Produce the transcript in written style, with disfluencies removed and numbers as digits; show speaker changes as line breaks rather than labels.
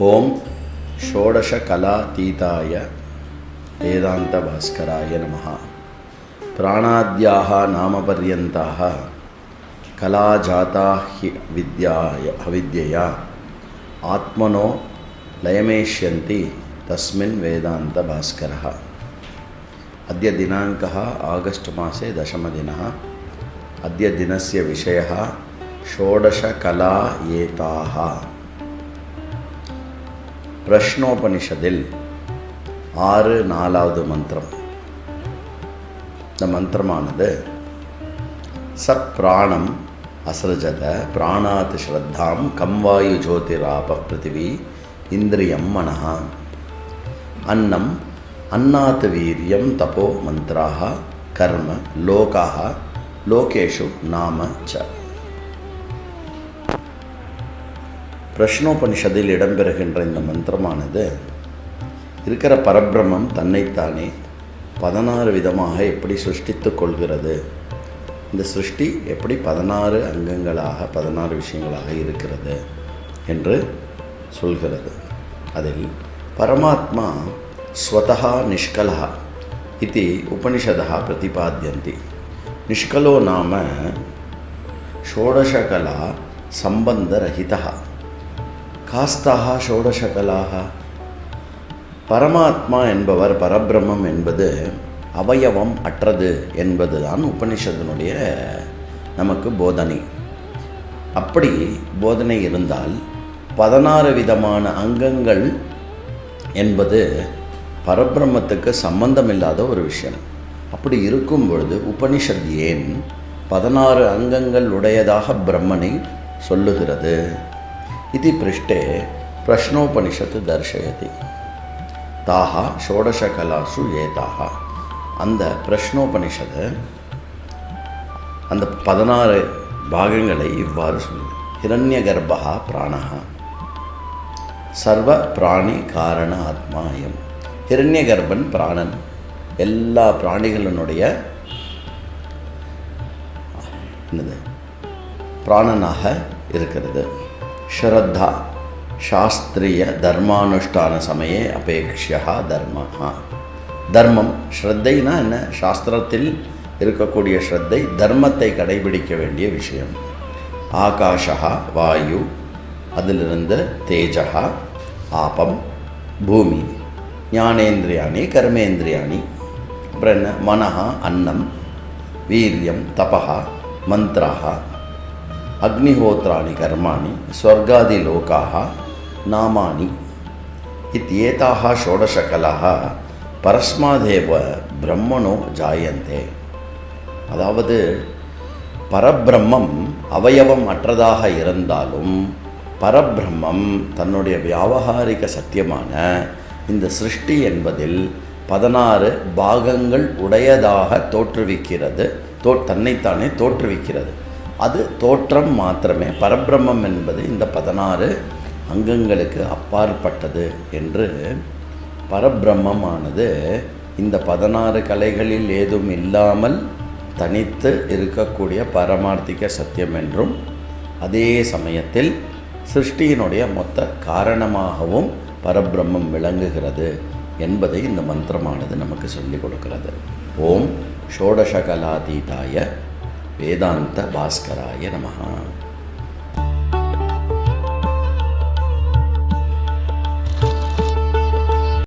ओम षोडशकलातीताय वेदान्तभास्कराय नमः। प्राणाद्याः नामपर्यन्ताः कलाजाता हि अविद्यया आत्मनो लयमेष्यन्ति तस्मिन् वेदान्तभास्करः। अद्य दिनाङ्कः आगस्ट् मासे 10 अद्य दिनस्य विषयः षोडशकला एताः। प्रश्नोपनिषदिल 6 मंत्रम। இந்த மந்திரமானது சப்ராணம் அசரஜத பிராணாத் ஸ்ரத்தாம் கம் வாயு ஜோதிராப பிருத்திவி இந்திரியம் மனஹ அன்னம் அன்னாத் வீரியம் தபோ மந்த்ராஹ கர்ம லோகாஹ லோகேஷு நாம ச. பிரஷ்னோபனிஷத்தில் இடம்பெறுகின்ற இந்த மந்திரமானது இருக்கிற பரபிரம்மம் தன்னைத்தானே 16 விதமாக எப்படி சிருஷ்டித்து கொள்கிறது, இந்த சிருஷ்டி எப்படி 16 அங்கங்களாக 16 விஷயங்களாக இருக்கிறது என்று சொல்கிறது. அதில் பரமாத்மா ஸ்வதஹ நிஷ்கலஹ இதி உபனிஷதः பிரதிபாத்யந்தி. நிஷ்கலோ நாம ஷோடசகலா சம்பந்தரஹிதः. காஸ்தாக ஷோடசகலாக. பரமாத்மா என்பவர், பரபிரம்மம் என்பது அவயவம் அற்றது என்பதுதான் உபனிஷத்தினுடைய நமக்கு போதனை. அப்படி போதனை இருந்தால் 16 விதமான அங்கங்கள் என்பது பரபிரம்மத்துக்கு சம்பந்தமில்லாத ஒரு விஷயம். அப்படி இருக்கும் பொழுது உபனிஷத் ஏன் 16 அங்கங்கள் உடையதாக பிரம்மனை சொல்லுகிறது? इति पृष्ठे प्रश्नोपनिषत् दर्शयति. ताः षोडशकलासु एताः. அந்த பிரஷ்னோபனிஷத் அந்த 16 பாகங்களை இவ்வாறு சொல்லுது. ஹிரண்யகர்ப்பः பிராணः சர்வ பிராணி காரண ஆத்மாயம். ஹிரண்யகர்ப்பன் பிராணன், எல்லா பிராணிகளினுடைய என்னது பிராணனாக இருக்கிறது. श्रद्धा शास्त्रीय धर्मानुष्ठान समये अपेक्ष्यः धर्मः. தர்மம் ஸ்ரத்தைனா என்ன? சாஸ்திரத்தில் இருக்கக்கூடிய ஸ்ரத்தை தர்மத்தை கடைபிடிக்க வேண்டிய விஷயம். ஆகாஷா வாயு, அதிலிருந்து தேஜா ஆபம் பூமி, ஞானேந்திரியாணி கர்மேந்திரியாணி, அப்புறம் என்ன? மனஹா அன்னம், வீரியம் தபஹ மந்த்ராஹ, अग्निहोत्राणि कर्माणि, स्वर्गादिलोकाः नामानि इत्येताः षोडशकलाः परस्मादेव ब्रह्मणो जायन्ते. அதாவது பரபிரம்மம் அவயவம் அற்றதாக இருந்தாலும் பரபிரம்மம் தன்னுடைய வியாவகாரிக சத்தியமான இந்த சிருஷ்டி என்பதில் 16 பாகங்கள் உடையதாக தோற்றுவிக்கிறது, தன்னைத்தானே தோற்றுவிக்கிறது. அது தோற்றம் மாத்திரமே. பரபிரம்மம் என்பது இந்த 16 அங்கங்களுக்கு அப்பாற்பட்டது என்று பரபிரம்மமானது இந்த 16 கலைகளில் ஏதும் இல்லாமல் தனித்து இருக்கக்கூடிய பரமார்த்திக சத்தியம் என்றும், அதே சமயத்தில் சிருஷ்டியினுடைய மொத்த காரணமாகவும் பரபிரம்மம் விளங்குகிறது என்பதை இந்த மந்திரமானது நமக்கு சொல்லிக் கொடுக்கிறது. ஓம் ஷோடசகலாதீதாய வேதாந்த பாஸ்கராய நமஹ.